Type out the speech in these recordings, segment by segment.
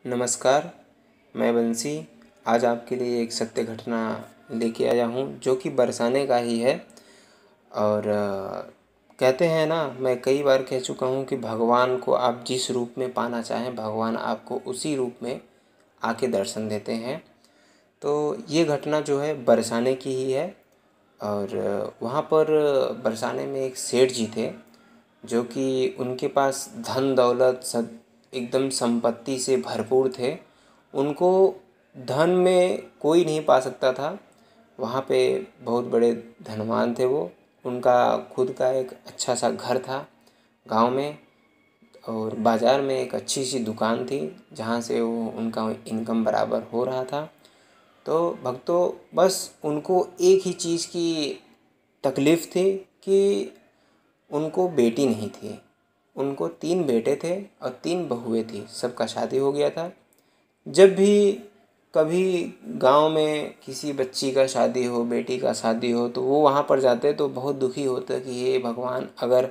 नमस्कार, मैं बंसी आज आपके लिए एक सत्य घटना लेके आया हूँ जो कि बरसाने का ही है। और कहते हैं ना, मैं कई बार कह चुका हूँ कि भगवान को आप जिस रूप में पाना चाहें, भगवान आपको उसी रूप में आके दर्शन देते हैं। तो ये घटना जो है बरसाने की ही है। और वहाँ पर बरसाने में एक सेठ जी थे जो कि उनके पास धन दौलत सब एकदम संपत्ति से भरपूर थे। उनको धन में कोई नहीं पा सकता था। वहाँ पे बहुत बड़े धनवान थे वो। उनका खुद का एक अच्छा सा घर था गांव में, और बाज़ार में एक अच्छी सी दुकान थी जहाँ से वो उनका इनकम बराबर हो रहा था। तो भक्तों, बस उनको एक ही चीज़ की तकलीफ़ थी कि उनको बेटी नहीं थी। उनको 3 बेटे थे और 3 बहुएँ थीं। सबका शादी हो गया था। जब भी कभी गांव में किसी बच्ची का शादी हो, बेटी का शादी हो, तो वो वहाँ पर जाते तो बहुत दुखी होते कि हे भगवान, अगर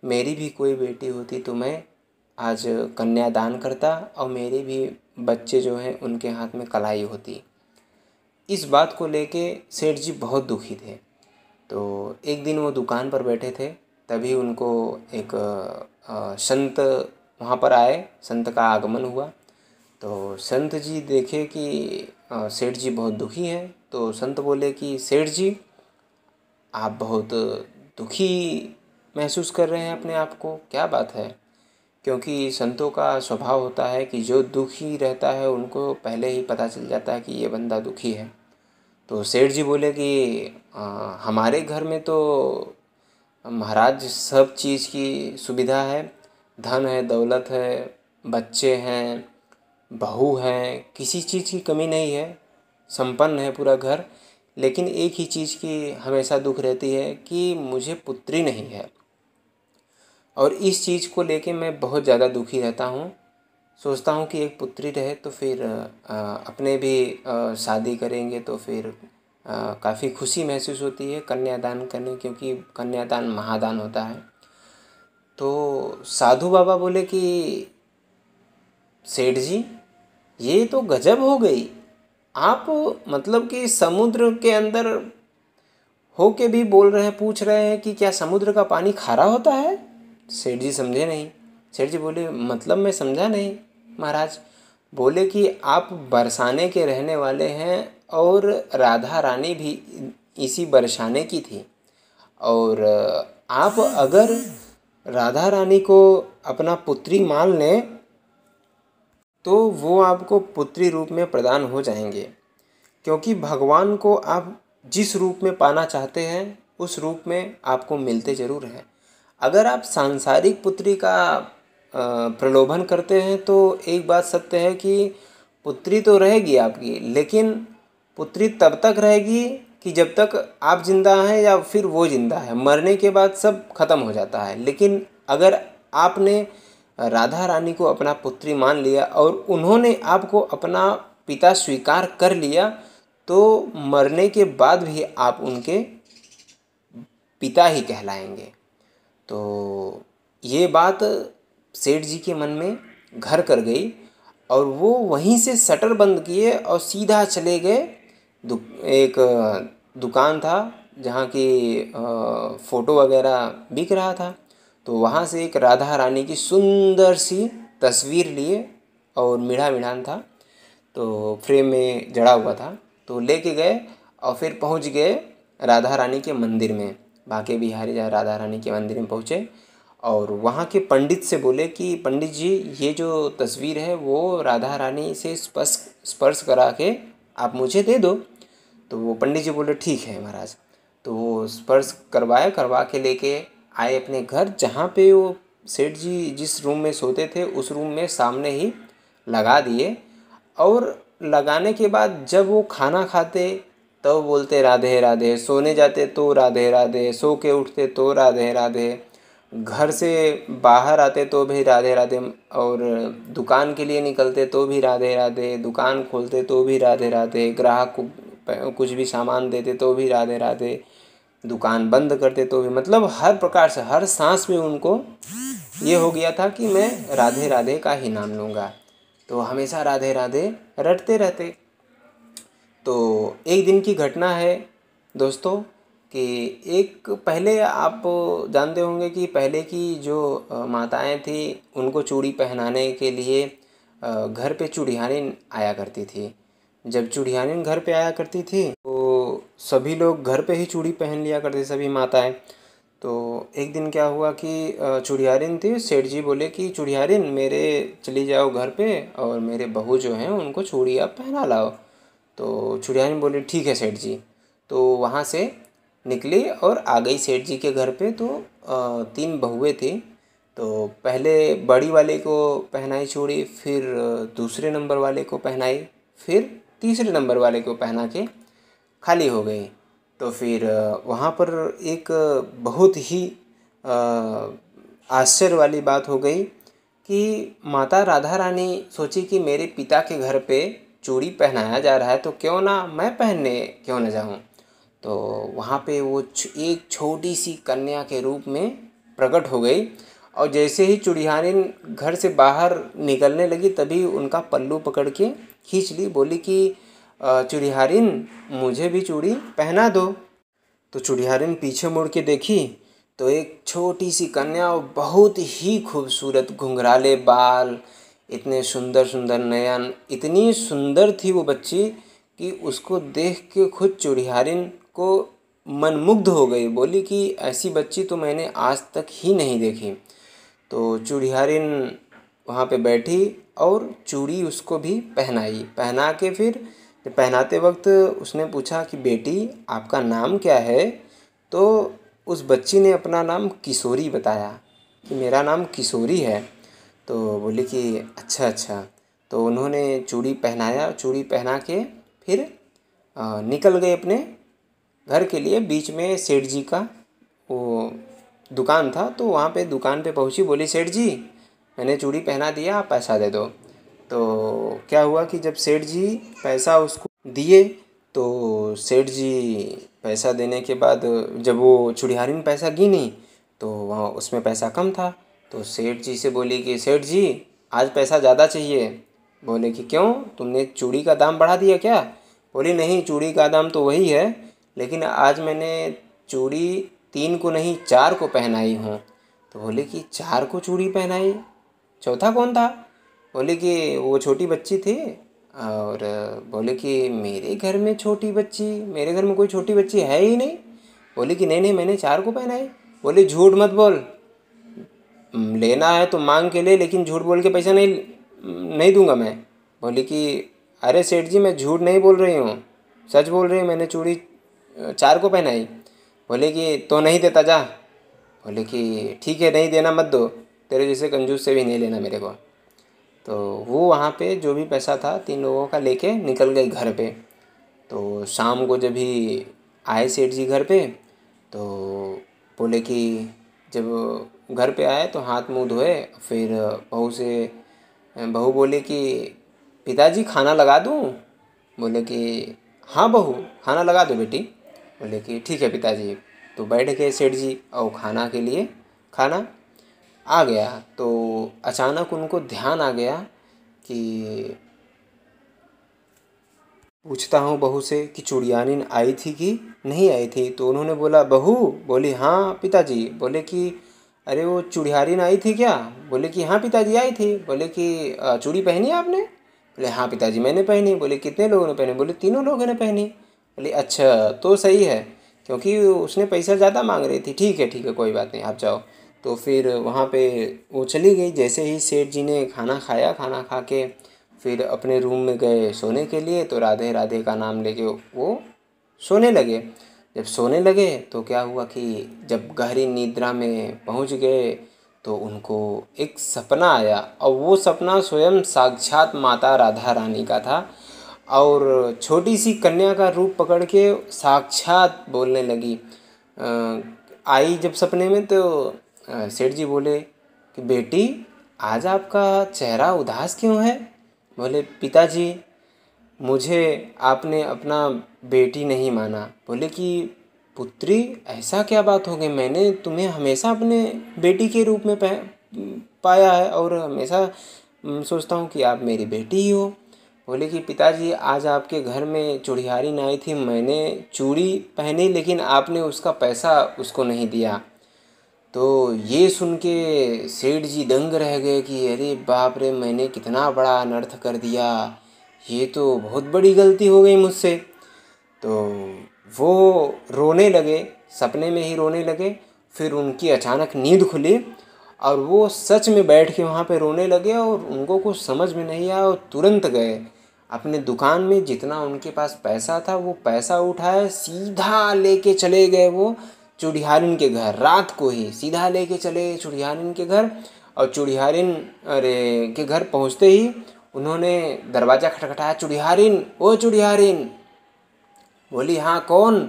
मेरी भी कोई बेटी होती तो मैं आज कन्यादान करता और मेरे भी बच्चे जो हैं उनके हाथ में कलाई होती। इस बात को लेके सेठ जी बहुत दुखी थे। तो एक दिन वो दुकान पर बैठे थे, तभी उनको एक संत वहाँ पर आए। संत का आगमन हुआ। तो संत जी देखे कि सेठ जी बहुत दुखी हैं। तो संत बोले कि सेठ जी, आप बहुत दुखी महसूस कर रहे हैं अपने आप को, क्या बात है? क्योंकि संतों का स्वभाव होता है कि जो दुखी रहता है उनको पहले ही पता चल जाता है कि ये बंदा दुखी है। तो सेठ जी बोले कि हमारे घर में तो महाराज सब चीज़ की सुविधा है, धन है, दौलत है, बच्चे हैं, बहू हैं, किसी चीज़ की कमी नहीं है, संपन्न है पूरा घर। लेकिन एक ही चीज़ की हमेशा दुख रहती है कि मुझे पुत्री नहीं है। और इस चीज़ को लेके मैं बहुत ज़्यादा दुखी रहता हूँ। सोचता हूँ कि एक पुत्री रहे तो फिर अपने भी शादी करेंगे तो फिर काफ़ी खुशी महसूस होती है कन्यादान करने, क्योंकि कन्यादान महादान होता है। तो साधु बाबा बोले कि सेठ जी, ये तो गजब हो गई। आप मतलब कि समुद्र के अंदर हो के भी बोल रहे हैं, पूछ रहे हैं कि क्या समुद्र का पानी खारा होता है? सेठ जी समझे नहीं। सेठ जी बोले, मतलब मैं समझा नहीं महाराज। बोले कि आप बरसाने के रहने वाले हैं और राधा रानी भी इसी बरसाने की थी। और आप अगर राधा रानी को अपना पुत्री मान लें तो वो आपको पुत्री रूप में प्रदान हो जाएंगे, क्योंकि भगवान को आप जिस रूप में पाना चाहते हैं उस रूप में आपको मिलते ज़रूर हैं। अगर आप सांसारिक पुत्री का प्रलोभन करते हैं तो एक बात सत्य है कि पुत्री तो रहेगी आपकी, लेकिन पुत्री तब तक रहेगी कि जब तक आप जिंदा हैं या फिर वो जिंदा है। मरने के बाद सब खत्म हो जाता है। लेकिन अगर आपने राधा रानी को अपना पुत्री मान लिया और उन्होंने आपको अपना पिता स्वीकार कर लिया, तो मरने के बाद भी आप उनके पिता ही कहलाएंगे। तो ये बात सेठ जी के मन में घर कर गई और वो वहीं से शटर बंद किए और सीधा चले गए। एक दुकान था जहाँ की फ़ोटो वगैरह बिक रहा था। तो वहाँ से एक राधा रानी की सुंदर सी तस्वीर लिए, और मीठा मिठान था तो फ्रेम में जड़ा हुआ था, तो लेके गए और फिर पहुँच गए राधा रानी के मंदिर में। बांके बिहारी जहाँ राधा रानी के मंदिर में पहुँचे और वहाँ के पंडित से बोले कि पंडित जी, ये जो तस्वीर है वो राधा रानी से स्पर्श करा के आप मुझे दे दो। तो वो पंडित जी बोले ठीक है महाराज। तो वो स्पर्श करवा के लेके आए अपने घर, जहाँ पे वो सेठ जी जिस रूम में सोते थे उस रूम में सामने ही लगा दिए। और लगाने के बाद जब वो खाना खाते तो बोलते राधे राधे, सोने जाते तो राधे राधे, सो के उठते तो राधे राधे, घर से बाहर आते तो भी राधे राधे, और दुकान के लिए निकलते तो भी राधे राधे, दुकान खोलते तो भी राधे राधे, ग्राहक को कुछ भी सामान देते तो भी राधे राधे, दुकान बंद करते तो भी, मतलब हर प्रकार से हर सांस में उनको ये हो गया था कि मैं राधे राधे का ही नाम लूँगा। तो हमेशा राधे राधे रटते रहते। तो एक दिन की घटना है दोस्तों कि एक पहले आप जानते होंगे कि पहले की जो माताएं थी उनको चूड़ी पहनाने के लिए घर पे चूड़ियानिन आया करती थी। जब चूड़ियानिन घर पे आया करती थी तो सभी लोग घर पे ही चूड़ी पहन लिया करते, सभी माताएं। तो एक दिन क्या हुआ कि चूड़ियारिन थी, सेठ जी बोले कि चूड़ियारिन मेरे चली जाओ घर पे और मेरे बहू जो हैं उनको चूड़ी आप पहना लाओ। तो चूड़ियारिन बोले ठीक है सेठ जी। तो वहाँ से निकली और आ गई सेठ जी के घर पे। तो 3 बहुएँ थी। तो पहले बड़ी वाले को पहनाई चूड़ी, फिर दूसरे नंबर वाले को पहनाई, फिर तीसरे नंबर वाले को पहना के खाली हो गई। तो फिर वहाँ पर एक बहुत ही आश्चर्य वाली बात हो गई कि माता राधा रानी सोची कि मेरे पिता के घर पे चूड़ी पहनाया जा रहा है तो क्यों ना मैं पहनने क्यों न जाऊँ। तो वहाँ पे वो एक छोटी सी कन्या के रूप में प्रकट हो गई और जैसे ही चूड़ियानिन घर से बाहर निकलने लगी तभी उनका पल्लू पकड़ के खींच ली, बोली कि चूड़ियारिन मुझे भी चूड़ी पहना दो। तो चूड़ियारिन पीछे मुड़ के देखी तो एक छोटी सी कन्या और बहुत ही खूबसूरत घुंघराले बाल, इतने सुंदर सुंदर नयन, इतनी सुंदर थी वो बच्ची कि उसको देख के खुद चूड़ियारिन को मनमुग्ध हो गई। बोली कि ऐसी बच्ची तो मैंने आज तक ही नहीं देखी। तो चूड़ियारिन वहाँ पे बैठी और चूड़ी उसको भी पहनाई। पहना के फिर पहनाते वक्त उसने पूछा कि बेटी आपका नाम क्या है। तो उस बच्ची ने अपना नाम किशोरी बताया कि मेरा नाम किशोरी है। तो बोली कि अच्छा अच्छा। तो उन्होंने चूड़ी पहनाया, चूड़ी पहना के फिर निकल गए अपने घर के लिए। बीच में सेठ जी का वो दुकान था तो वहाँ पे दुकान पे पहुँची, बोली सेठ जी मैंने चूड़ी पहना दिया, आप पैसा दे दो। तो क्या हुआ कि जब सेठ जी पैसा उसको दिए तो सेठ जी पैसा देने के बाद जब वो चूड़ियारिन पैसा गिनी तो वहाँ उसमें पैसा कम था। तो सेठ जी से बोली कि सेठ जी आज पैसा ज़्यादा चाहिए। बोले कि क्यों, तुमने चूड़ी का दाम बढ़ा दिया क्या। बोली नहीं, चूड़ी का दाम तो वही है लेकिन आज मैंने चूड़ी 3 को नहीं 4 को पहनाई हूँ। तो बोले कि 4 को चूड़ी पहनाई, चौथा कौन था। बोले कि वो छोटी बच्ची थी। और बोले कि मेरे घर में छोटी बच्ची, मेरे घर में कोई छोटी बच्ची है ही नहीं। बोले कि नहीं नहीं मैंने 4 को पहनाई। बोले झूठ मत बोल, लेना है तो मांग के ले लेकिन झूठ बोल के पैसा नहीं नहीं दूंगा मैं। बोली कि अरे सेठ जी मैं झूठ नहीं बोल रही हूँ, सच बोल रही हूँ, मैंने चूड़ी 4 को पहनाई। बोले कि तो नहीं देता जा। बोले कि ठीक है नहीं देना मत दो, तेरे जैसे कंजूस से भी नहीं लेना मेरे को। तो वो वहाँ पे जो भी पैसा था 3 लोगों का लेके निकल गए घर पे। तो शाम को जब भी आए सेठ जी घर पे तो बोले कि जब घर पे आए तो हाथ मुंह धोए। फिर बहू बोली कि पिताजी खाना लगा दूँ। बोले कि हाँ बहू खाना लगा दो बेटी। बोले कि ठीक है पिताजी। तो बैठ गए सेठ जी और खाना के लिए खाना आ गया। तो अचानक उनको ध्यान आ गया कि पूछता हूँ बहू से कि चूड़ियानिन आई थी कि नहीं आई थी। तो उन्होंने बोला बहू, बोली हाँ पिताजी। बोले कि अरे वो चूड़ियारिन आई थी क्या। बोले कि हाँ पिताजी आई थी। बोले कि चूड़ी पहनी आपने। बोले हाँ पिताजी मैंने पहनी। बोले कितने लोगों ने पहनी। बोले 3 लोगों ने पहनी। बोले अच्छा तो सही है, क्योंकि उसने पैसा ज़्यादा मांग रही थी। ठीक है कोई बात नहीं आप जाओ। तो फिर वहाँ पे वो चली गई। जैसे ही सेठ जी ने खाना खाया, खाना खा के फिर अपने रूम में गए सोने के लिए तो राधे राधे का नाम लेके वो सोने लगे। जब सोने लगे तो क्या हुआ कि जब गहरी निद्रा में पहुंच गए तो उनको एक सपना आया और वो सपना स्वयं साक्षात माता राधा रानी का था। और छोटी सी कन्या का रूप पकड़ के साक्षात बोलने लगी। आई जब सपने में तो सेठ जी बोले कि बेटी आज आपका चेहरा उदास क्यों है। बोले पिताजी मुझे आपने अपना बेटी नहीं माना। बोले कि पुत्री ऐसा क्या बात हो गई, मैंने तुम्हें हमेशा अपने बेटी के रूप में पाया है और हमेशा सोचता हूँ कि आप मेरी बेटी ही हो। बोले कि पिताजी आज आपके घर में चूड़ियारिन आई थी, मैंने चूड़ी पहनी लेकिन आपने उसका पैसा उसको नहीं दिया। तो ये सुन के सेठ जी दंग रह गए कि अरे बाप रे, मैंने कितना बड़ा अनर्थ कर दिया, ये तो बहुत बड़ी गलती हो गई मुझसे। तो वो रोने लगे, सपने में ही रोने लगे। फिर उनकी अचानक नींद खुली और वो सच में बैठ के वहाँ पे रोने लगे और उनको कुछ समझ में नहीं आया और तुरंत गए अपने दुकान में, जितना उनके पास पैसा था वो पैसा उठाए सीधा लेके चले गए वो चूड़ियारिन के घर। रात को ही सीधा लेके चले चूड़ियारिन के घर। और चूड़ियारिन के घर पहुँचते ही उन्होंने दरवाज़ा खटखटाया, चूड़ियारिन, ओ चूड़ियारिन। बोली हाँ कौन?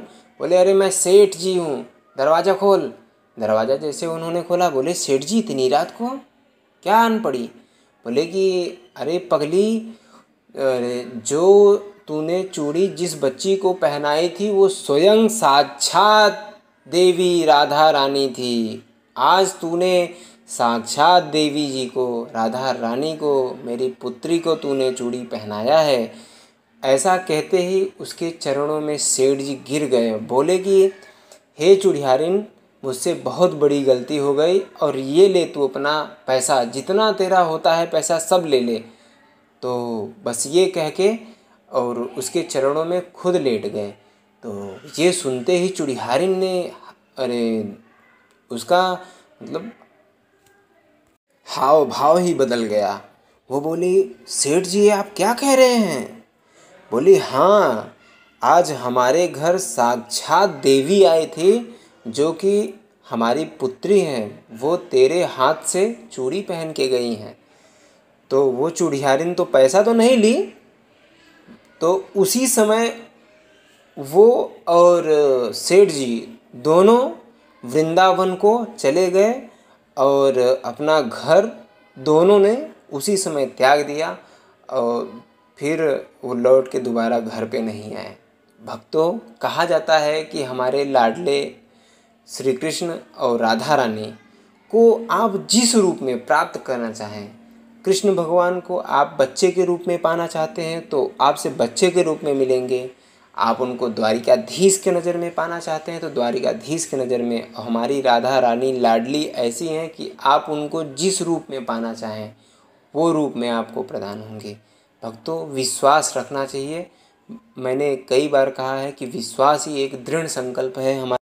बोले अरे मैं सेठ जी हूँ, दरवाज़ा खोल। दरवाज़ा जैसे उन्होंने खोला, बोले सेठ जी इतनी रात को क्या आन पड़ी? बोले कि अरे पगली, अरे जो तूने चूड़ी जिस बच्ची को पहनाई थी वो स्वयं साक्षात देवी राधा रानी थी। आज तूने साक्षात देवी जी को, राधा रानी को, मेरी पुत्री को तूने चूड़ी पहनाया है। ऐसा कहते ही उसके चरणों में सेठ जी गिर गए। बोले कि हे चूड़ियारिन, मुझसे बहुत बड़ी गलती हो गई और ये ले तू अपना पैसा, जितना तेरा होता है पैसा सब ले ले। तो बस ये कह के और उसके चरणों में खुद लेट गए। तो ये सुनते ही चूड़ियारिन ने, अरे उसका मतलब हाव भाव ही बदल गया। वो बोली सेठ जी आप क्या कह रहे हैं? बोली हाँ, आज हमारे घर साक्षात देवी आई थी जो कि हमारी पुत्री हैं, वो तेरे हाथ से चूड़ी पहन के गई हैं। तो वो चूड़ियारिन तो पैसा तो नहीं ली। तो उसी समय वो और सेठ जी दोनों वृंदावन को चले गए और अपना घर दोनों ने उसी समय त्याग दिया और फिर वो लौट के दोबारा घर पे नहीं आए। भक्तों, कहा जाता है कि हमारे लाडले श्री कृष्ण और राधा रानी को आप जिस रूप में प्राप्त करना चाहें, कृष्ण भगवान को आप बच्चे के रूप में पाना चाहते हैं तो आपसे बच्चे के रूप में मिलेंगे। आप उनको द्वारिकाधीश के नज़र में पाना चाहते हैं तो द्वारिकाधीश के नज़र में। हमारी राधा रानी लाडली ऐसी हैं कि आप उनको जिस रूप में पाना चाहें वो रूप में आपको प्रदान होंगे। भक्तों, विश्वास रखना चाहिए। मैंने कई बार कहा है कि विश्वास ही एक दृढ़ संकल्प है हमारा।